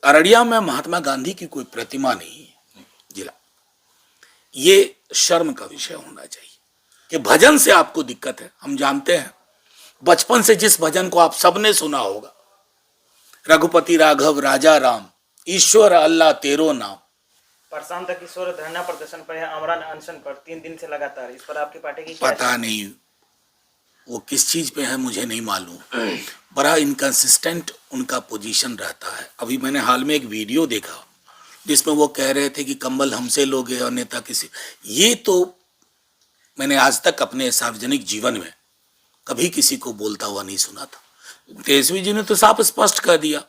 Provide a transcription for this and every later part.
अररिया में महात्मा गांधी की कोई प्रतिमा नहीं है जिला। ये शर्म का विषय होना चाहिए कि भजन से आपको दिक्कत है। हम जानते हैं बचपन से जिस भजन को आप सबने सुना होगा, रघुपति राघव राजा राम, ईश्वर अल्लाह तेरो नाम। प्रशांत किशोर धरना प्रदर्शन पर है, आमरण अनशन पर 3 दिन से लगातार। इस पर आपकी पार्टी की पता नहीं वो किस चीज पे है, मुझे नहीं मालूम। बड़ा इनकंसिस्टेंट उनका पोजीशन रहता है। अभी मैंने हाल में एक वीडियो देखा जिसमें वो कह रहे थे कि कंबल हमसे लोगे और नेता किसी। ये तो मैंने आज तक अपने सार्वजनिक जीवन में कभी किसी को बोलता हुआ नहीं सुना था। तेजस्वी जी ने तो साफ स्पष्ट कर दिया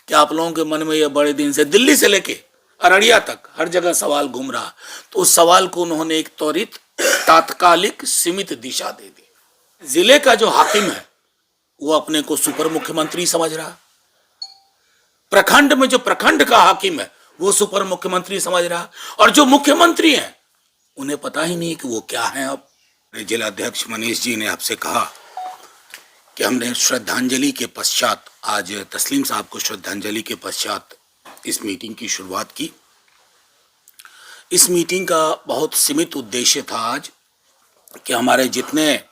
कि आप लोगों के मन में यह बड़े दिन से दिल्ली से लेके अररिया तक हर जगह सवाल घूम रहा, तो उस सवाल को उन्होंने एक त्वरित तात्कालिक सीमित दिशा दे दी। जिले का जो हाकिम है वो अपने को सुपर मुख्यमंत्री समझ रहा, प्रखंड में जो प्रखंड का हाकिम है वो सुपर मुख्यमंत्री समझ रहा, और जो मुख्यमंत्री हैं उन्हें पता ही नहीं कि वो क्या है। अब जिला अध्यक्ष मनीष जी ने आपसे कहा कि हमने श्रद्धांजलि के पश्चात, आज तस्लीम साहब को श्रद्धांजलि के पश्चात इस मीटिंग की शुरुआत की। इस मीटिंग का बहुत सीमित उद्देश्य था आज कि हमारे जितने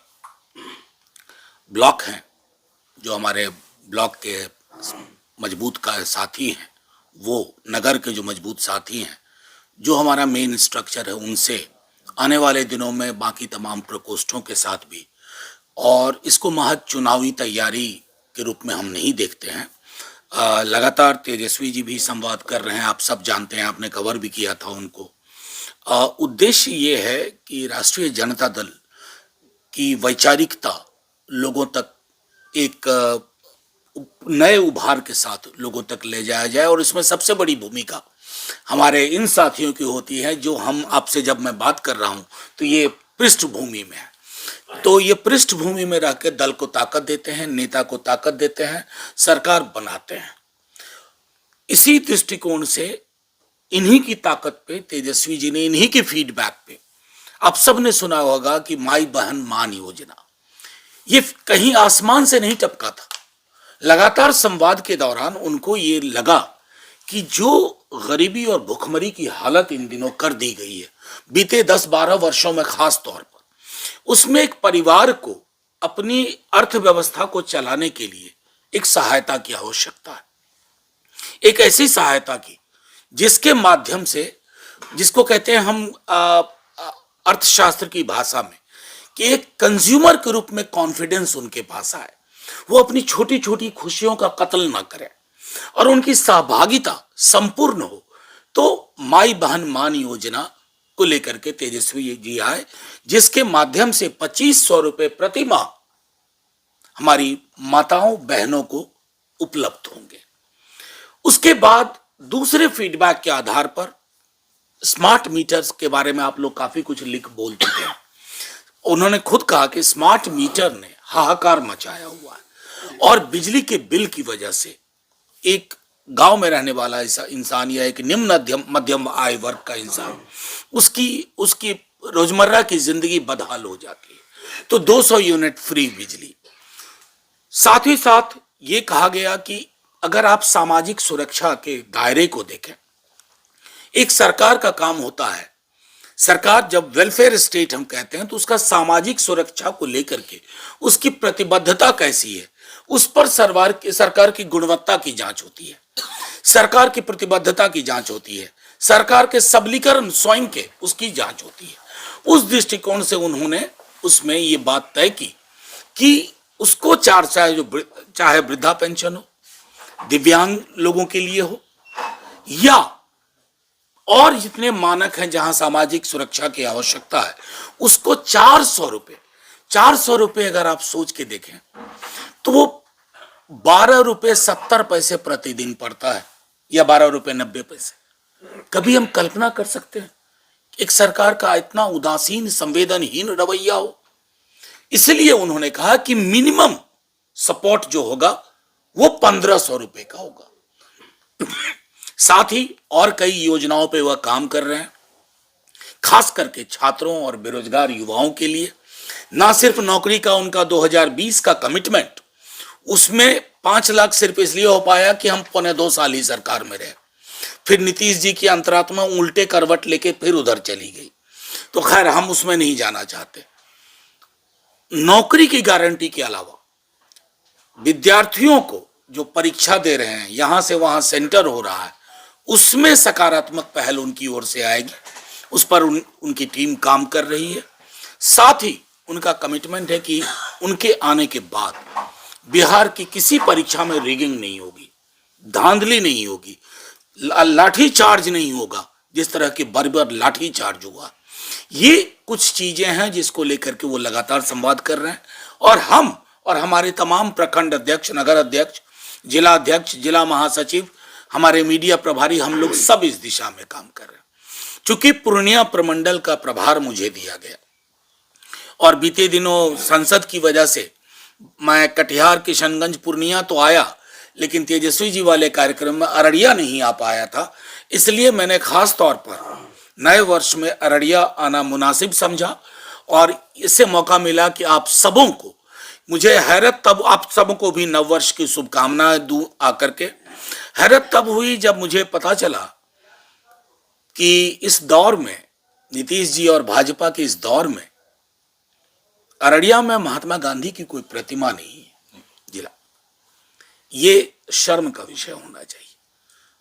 ब्लॉक हैं, जो हमारे ब्लॉक के मजबूत का साथी हैं, वो नगर के जो मजबूत साथी हैं, जो हमारा मेन स्ट्रक्चर है, उनसे आने वाले दिनों में बाकी तमाम प्रकोष्ठों के साथ भी, और इसको महज चुनावी तैयारी के रूप में हम नहीं देखते हैं। लगातार तेजस्वी जी भी संवाद कर रहे हैं, आप सब जानते हैं, आपने कवर भी किया था उनको। उद्देश्य ये है कि राष्ट्रीय जनता दल की वैचारिकता लोगों तक एक नए उभार के साथ लोगों तक ले जाया जाए, और इसमें सबसे बड़ी भूमिका हमारे इन साथियों की होती है। जो हम आपसे जब मैं बात कर रहा हूं तो ये पृष्ठभूमि में है, तो ये पृष्ठभूमि में रह के दल को ताकत देते हैं, नेता को ताकत देते हैं, सरकार बनाते हैं। इसी दृष्टिकोण से इन्हीं की ताकत पे तेजस्वी जी ने, इन्हीं के फीडबैक पे, आप सब ने सुना होगा कि माई बहन मान योजना, ये कहीं आसमान से नहीं टपका था। लगातार संवाद के दौरान उनको ये लगा कि जो गरीबी और भुखमरी की हालत इन दिनों कर दी गई है बीते 10-12 वर्षों में, खास तौर पर उसमें एक परिवार को अपनी अर्थव्यवस्था को चलाने के लिए एक सहायता की आवश्यकता है। एक ऐसी सहायता की जिसके माध्यम से, जिसको कहते हैं हम अर्थशास्त्र की भाषा में, कि एक कंज्यूमर के रूप में कॉन्फिडेंस उनके पास आए, वो अपनी छोटी छोटी खुशियों का कत्ल ना करें और उनकी सहभागिता संपूर्ण हो। तो माई बहन मान योजना को लेकर के तेजस्वी जी आए, जिसके माध्यम से 2500 रुपए प्रति माह हमारी माताओं बहनों को उपलब्ध होंगे। उसके बाद दूसरे फीडबैक के आधार पर स्मार्ट मीटर्स के बारे में आप लोग काफी कुछ लिख बोल चुके हैं। उन्होंने खुद कहा कि स्मार्ट मीटर ने हाहाकार मचाया हुआ है, और बिजली के बिल की वजह से एक गांव में रहने वाला इंसान या एक निम्न मध्यम आय वर्ग का इंसान, उसकी रोजमर्रा की जिंदगी बदहाल हो जाती है। तो 200 यूनिट फ्री बिजली। साथ ही साथ ये कहा गया कि अगर आप सामाजिक सुरक्षा के दायरे को देखें, एक सरकार का काम होता है, सरकार जब वेलफेयर स्टेट हम कहते हैं, तो उसका सामाजिक सुरक्षा को लेकर के उसकी प्रतिबद्धता कैसी है, उस पर सरकार की गुणवत्ता की जांच होती है, सरकार की प्रतिबद्धता की जांच होती है, सरकार के सबलीकरण स्वयं के उसकी जांच होती है। उस दृष्टिकोण से उन्होंने उसमें ये बात तय की कि उसको चाहे वृद्धा पेंशन हो, दिव्यांग लोगों के लिए हो, या और जितने मानक हैं जहां सामाजिक सुरक्षा की आवश्यकता है, उसको 400 रुपए अगर आप सोच के देखें तो वो 12 रुपए 70 पैसे प्रतिदिन पड़ता है, या 12 रुपए 90 पैसे। कभी हम कल्पना कर सकते हैं एक सरकार का इतना उदासीन संवेदनहीन रवैया हो? इसलिए उन्होंने कहा कि मिनिमम सपोर्ट जो होगा वो 1500 रुपए का होगा। साथ ही और कई योजनाओं पे वह काम कर रहे हैं, खास करके छात्रों और बेरोजगार युवाओं के लिए। ना सिर्फ नौकरी का उनका 2020 का कमिटमेंट, उसमें 5 लाख सिर्फ इसलिए हो पाया कि हम 1.25 साल ही सरकार में रहे। फिर नीतीश जी की अंतरात्मा उल्टे करवट लेके फिर उधर चली गई। तो खैर हम उसमें नहीं जाना चाहते। नौकरी की गारंटी के अलावा विद्यार्थियों को जो परीक्षा दे रहे हैं, यहां से वहां सेंटर हो रहा है, उसमें सकारात्मक पहल उनकी ओर से आएगी। उस पर उनकी टीम काम कर रही है। साथ ही उनका कमिटमेंट है कि उनके आने के बाद बिहार की किसी परीक्षा में रिगिंग नहीं होगी, धांधली नहीं होगी, लाठी चार्ज नहीं होगा, जिस तरह के बर्बर लाठी चार्ज हुआ। ये कुछ चीजें हैं जिसको लेकर के वो लगातार संवाद कर रहे हैं, और हम और हमारे तमाम प्रखंड अध्यक्ष, नगर अध्यक्ष, जिला अध्यक्ष, जिला महासचिव, हमारे मीडिया प्रभारी, हम लोग सब इस दिशा में काम कर रहे हैं। चूंकि पूर्णिया प्रमंडल का प्रभार मुझे दिया गया और बीते दिनों संसद की वजह से मैं कटिहार, किशनगंज, पूर्णिया तो आया, लेकिन तेजस्वी जी वाले कार्यक्रम में अररिया नहीं आ पाया था। इसलिए मैंने खास तौर पर नए वर्ष में अररिया आना मुनासिब समझा, और इससे मौका मिला कि आप सबों को, मुझे हैरत तब, आप सबों को भी नव वर्ष की शुभकामनाएं दूं आकर के। हैरत तब हुई जब मुझे पता चला कि इस दौर में, नीतीश जी और भाजपा के इस दौर में, अररिया में महात्मा गांधी की कोई प्रतिमा नहीं है जिला। ये शर्म का विषय होना चाहिए।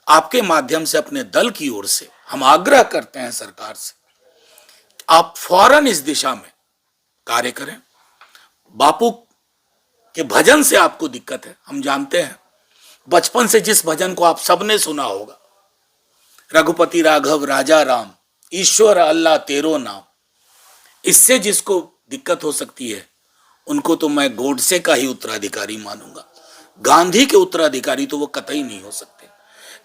आपके माध्यम से अपने दल की ओर से हम आग्रह करते हैं सरकार से, आप फौरन इस दिशा में कार्य करें। बापू के भजन से आपको दिक्कत है, हम जानते हैं। बचपन से जिस भजन को आप सबने सुना होगा, रघुपति राघव राजा राम, ईश्वर अल्लाह तेरो नाम, इससे जिसको दिक्कत हो सकती है, उनको तो मैं गोडसे का ही उत्तराधिकारी मानूंगा। गांधी के उत्तराधिकारी तो वो कतई नहीं हो सकते।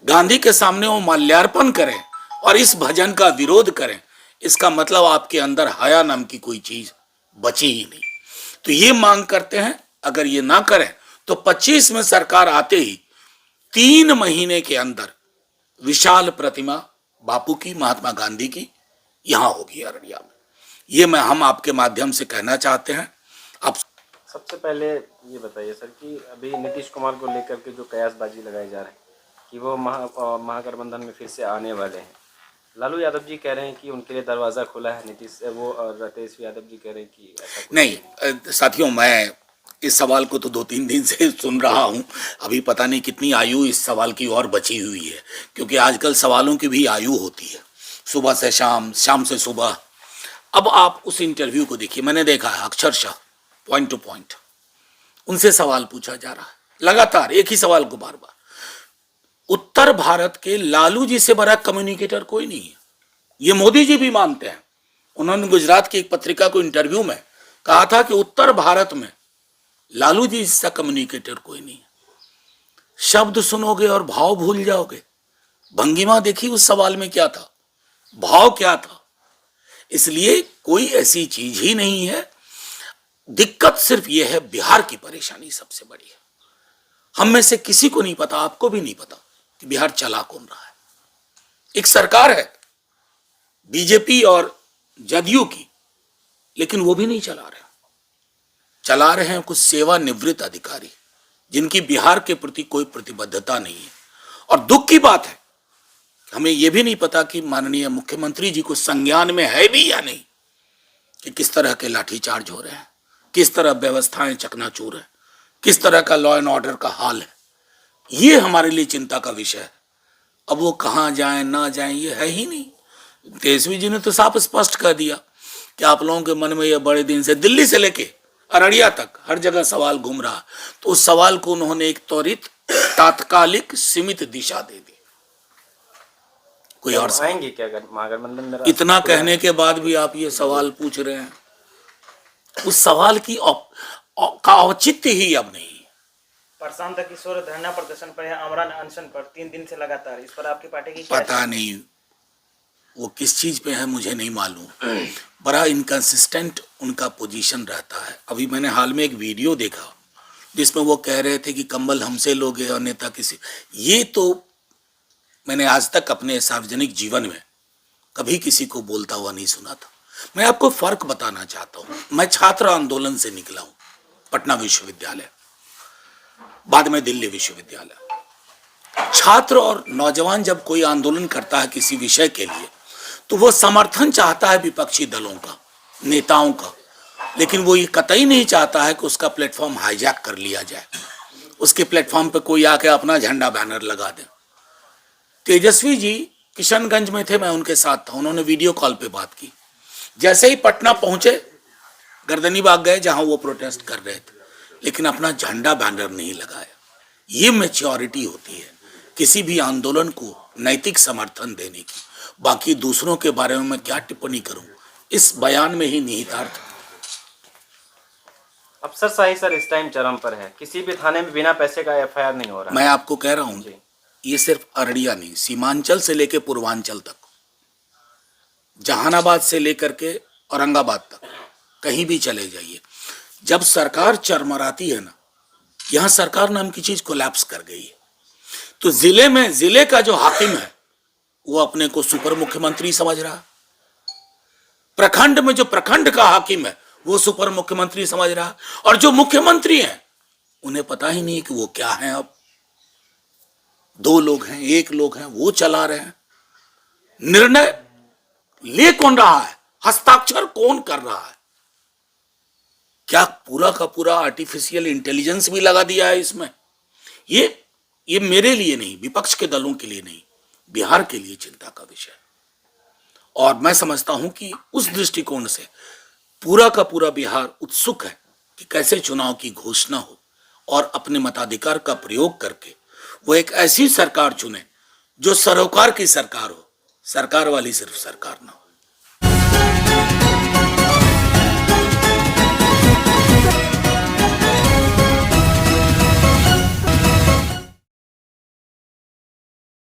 गांधी के सामने वो माल्यार्पण करें और इस भजन का विरोध करें, इसका मतलब आपके अंदर हया नाम की कोई चीज बची ही नहीं। तो ये मांग करते हैं, अगर ये ना करें तो 25 में सरकार आते ही 3 महीने के अंदर विशाल प्रतिमा बापू की, महात्मा गांधी की यहां होगी अररिया में। ये हम आपके माध्यम से कहना चाहते हैं। आप सबसे पहले ये बताइए सर कि अभी नीतीश कुमार को लेकर के जो कयासबाजी लगाई जा रही है कि वो महागठबंधन में फिर से आने वाले हैं। लालू यादव जी कह रहे हैं कि उनके लिए दरवाज़ा खुला है, नीतीश वो और तेजस्वी यादव जी कह रहे हैं कि ऐसा कुछ नहीं। साथियों, मैं इस सवाल को तो 2-3 दिन से सुन रहा हूं। अभी पता नहीं कितनी आयु इस सवाल की और बची हुई है, क्योंकि आजकल सवालों की भी आयु होती है, सुबह से शाम, शाम से सुबह। अब आप उस इंटरव्यू को देखिए, मैंने देखा है अक्षरशः पॉइंट टू पॉइंट उनसे सवाल पूछा जा रहा है, लगातार एक ही सवाल को बार बार। उत्तर भारत के लालू जी से बड़ा कम्युनिकेटर कोई नहीं है, ये मोदी जी भी मानते हैं। उन्होंने गुजरात की एक पत्रिका को इंटरव्यू में कहा था कि उत्तर भारत में लालू जी जैसा कम्युनिकेटर कोई नहीं है। शब्द सुनोगे और भाव भूल जाओगे। भंगिमा देखी उस सवाल में क्या था, भाव क्या था। इसलिए कोई ऐसी चीज ही नहीं है। दिक्कत सिर्फ यह है, बिहार की परेशानी सबसे बड़ी है। हम में से किसी को नहीं पता, आपको भी नहीं पता कि बिहार चला कौन रहा है। एक सरकार है बीजेपी और जदयू की, लेकिन वो भी नहीं चला रहे। चला रहे हैं कुछ सेवानिवृत्त अधिकारी, जिनकी बिहार के प्रति कोई प्रतिबद्धता नहीं है। और दुख की बात है, हमें यह भी नहीं पता कि माननीय मुख्यमंत्री जी को संज्ञान में है भी या नहीं कि किस तरह के लाठीचार्ज हो रहे हैं, किस तरह व्यवस्थाएं चकनाचूर है, किस तरह का लॉ एंड ऑर्डर का हाल है। ये हमारे लिए चिंता का विषय है। अब वो कहां जाएं ना जाएं ये है ही नहीं। तेजस्वी जी ने तो साफ स्पष्ट कर दिया कि आप लोगों के मन में यह बड़े दिन से, दिल्ली से लेके अररिया तक हर जगह सवाल घूम रहा। तो उस सवाल को उन्होंने एक त्वरित, तात्कालिक, सीमित दिशा दे दी। कोई और आएंगे क्या महागठबंधन में? इतना कहने के बाद भी आप ये सवाल पूछ रहे हैं, उस सवाल की का औचित्य ही अब नहीं। प्रशांत किशोर धरना प्रदर्शन पर है, आमरण अनशन पर 3 दिन से लगातार। इस पर आपकी पार्टी की पता नहीं वो किस चीज पे है, मुझे नहीं मालूम। बड़ा इनकंसिस्टेंट उनका पोजीशन रहता है। अभी मैंने हाल में एक वीडियो देखा जिसमें वो कह रहे थे कि कंबल हमसे लोगे और नेता किसी। ये तो मैंने आज तक अपने सार्वजनिक जीवन में कभी किसी को बोलता हुआ नहीं सुना था। मैं आपको फर्क बताना चाहता हूँ। मैं छात्र आंदोलन से निकला हूँ, पटना विश्वविद्यालय। बाद में दिल्ली विश्वविद्यालय। छात्र और नौजवान जब कोई आंदोलन करता है किसी विषय के लिए तो वो समर्थन चाहता है विपक्षी दलों का, नेताओं का, लेकिन वो ये कतई नहीं चाहता है कि उसका प्लेटफॉर्म हाईजैक कर लिया जाए, उसके प्लेटफॉर्म पे कोई आके अपना झंडा बैनर लगा दे। तेजस्वी जी किशनगंज में थे, मैं उनके साथ था, उन्होंने वीडियो कॉल पे बात की। जैसे ही पटना पहुंचे गर्दनी बाग गए जहां वो प्रोटेस्ट कर रहे थे, लेकिन अपना झंडा बैनर नहीं लगाया। ये मैच्योरिटी होती है किसी भी आंदोलन को नैतिक समर्थन देने की। बाकी दूसरों के बारे में मैं क्या टिप्पणी करूं, इस बयान में ही निहितार्थ। अफसरशाही सर इस टाइम चरम पर है, किसी भी थाने में बिना पैसे का एफआईआर नहीं हो रहा। मैं आपको कह रहा हूं, ये सिर्फ अररिया नहीं, सीमांचल से लेकर पूर्वांचल तक, जहानाबाद से लेकर के औरंगाबाद तक, कहीं भी चले जाइए, जब सरकार चरमराती है ना, यहां सरकार नाम की चीज कोलैप्स कर गई है। तो जिले में जिले का जो हाकिम है वो अपने को सुपर मुख्यमंत्री समझ रहा है, प्रखंड में जो प्रखंड का हाकिम है वो सुपर मुख्यमंत्री समझ रहा है, और जो मुख्यमंत्री हैं उन्हें पता ही नहीं कि वो क्या हैं। अब 2 लोग हैं, 1 लोग हैं, वो चला रहे हैं। निर्णय ले कौन रहा है, हस्ताक्षर कौन कर रहा है? क्या पूरा का पूरा आर्टिफिशियल इंटेलिजेंस भी लगा दिया है इसमें? ये मेरे लिए नहीं, विपक्ष के दलों के लिए नहीं, बिहार के लिए चिंता का विषय। और मैं समझता हूं कि उस दृष्टिकोण से पूरा का पूरा बिहार उत्सुक है कि कैसे चुनाव की घोषणा हो और अपने मताधिकार का प्रयोग करके वो एक ऐसी सरकार चुने जो सरोकार की सरकार हो, सरकार वाली सिर्फ सरकार ना हो।